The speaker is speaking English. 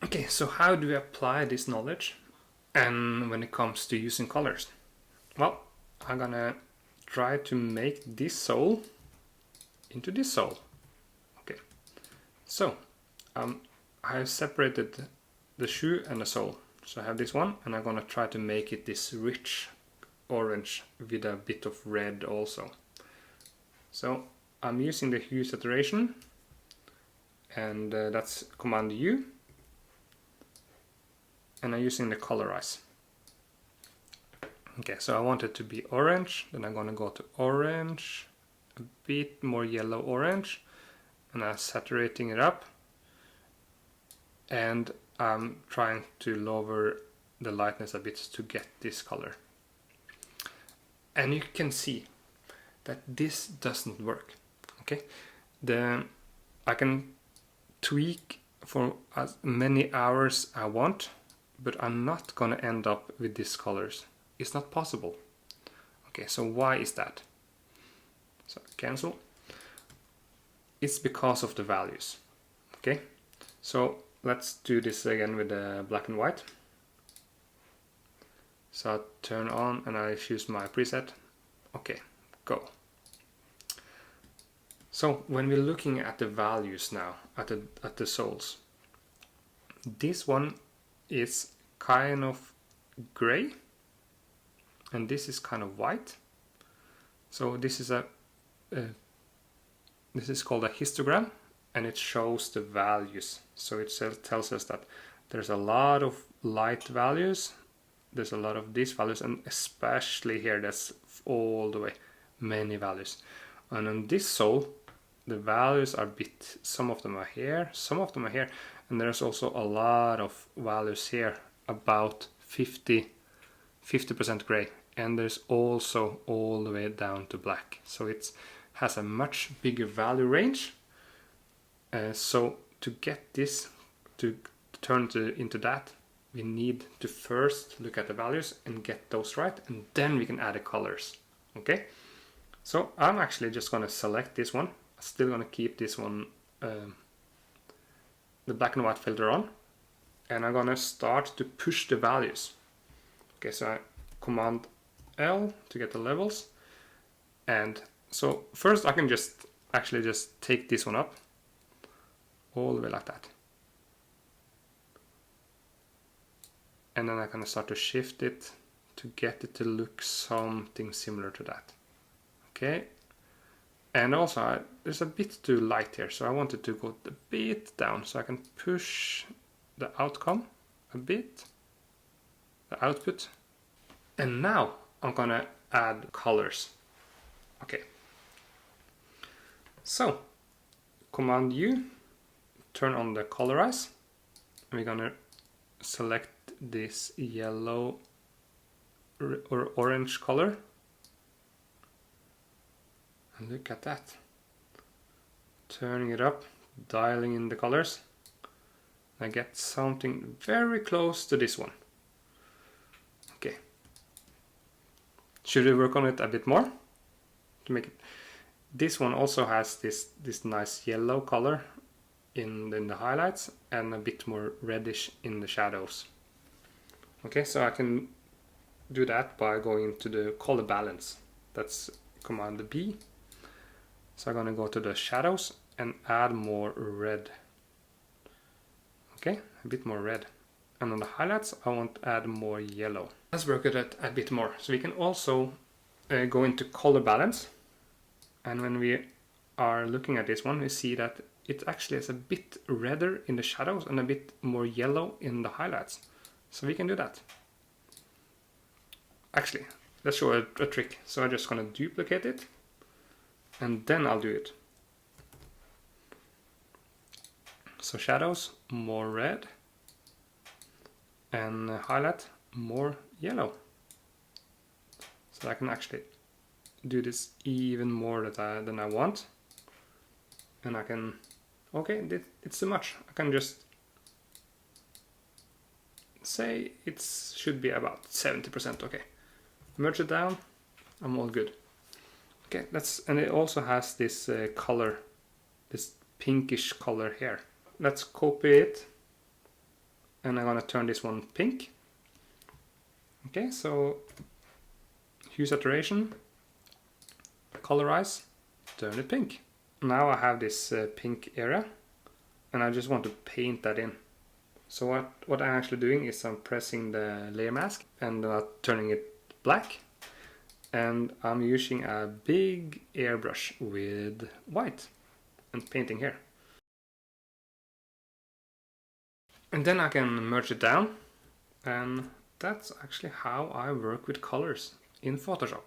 Okay, so how do we apply this knowledge and when it comes to using colors? Well, I'm gonna try to make this sole into this sole. Okay, so I have separated the shoe and the sole. So I have this one, and I'm gonna try to make it this rich orange with a bit of red also. So I'm using the hue saturation, and that's Command U, and I'm using the colorize. Okay, so I want it to be orange, then I'm gonna go to orange, a bit more yellow orange, and I'm saturating it up, and I'm trying to lower the lightness a bit to get this color. And you can see that this doesn't work. Okay, I can tweak for as many hours I want, but I'm not gonna end up with these colors. It's not possible. Okay, so why is that? So cancel. It's because of the values. Okay, so let's do this again with the black and white. So I turn on and I choose my preset. Okay, go. So when we're looking at the values now, at the soles, this one is kind of gray, and this is kind of white. So this is this is called a histogram, and it shows the values. So it tells us that there's a lot of light values, there's a lot of these values, and especially here that's all the way many values. And on this sole, the values are some of them are here, some of them are here, and there's also a lot of values here, about 50% gray, and there's also all the way down to black. So it has a much bigger value range. So to get this to turn into that, we need to first look at the values and get those right, and then we can add the colors. Okay, so I'm actually just going to select this one. I'm still going to keep this one, the black and white filter on, and I'm going to start to push the values. Okay, so I Command L to get the levels, and so first I can just take this one up all the way like that, and then I'm going to start to shift it to get it to look something similar to that. Okay, and also there's a bit too light here, so I want it to go a bit down, so I can push the outcome a bit, the output, and now I'm gonna add colors. Okay, so Command U, turn on the colorize, and we're gonna select this yellow or orange color, and look at that, turning it up, dialing in the colors. I get something very close to this one. Okay, should we work on it a bit more to make it? This one also has this nice yellow color in the highlights and a bit more reddish in the shadows. Okay, so I can do that by going into the color balance. That's Command B. So I'm gonna go to the shadows and add more red. Okay, a bit more red. And on the highlights, I want to add more yellow. Let's work at it a bit more. So we can also go into color balance. And when we are looking at this one, we see that it actually is a bit redder in the shadows and a bit more yellow in the highlights. So we can do that. Actually, let's show a trick. So I'm just going to duplicate it, and then I'll do it. So shadows, more red, and highlight, more yellow. So I can actually do this even more than I want. And I can, okay, it's too much. I can just say it should be about 70%, okay. Merge it down, I'm all good. Okay, and it also has this color, this pinkish color here. Let's copy it and I'm gonna turn this one pink. Okay, so hue saturation, colorize, turn it pink. Now I have this pink area, and I just want to paint that in. So what I'm actually doing is I'm pressing the layer mask and turning it black, and I'm using a big airbrush with white and painting here. And then I can merge it down, and that's actually how I work with colors in Photoshop.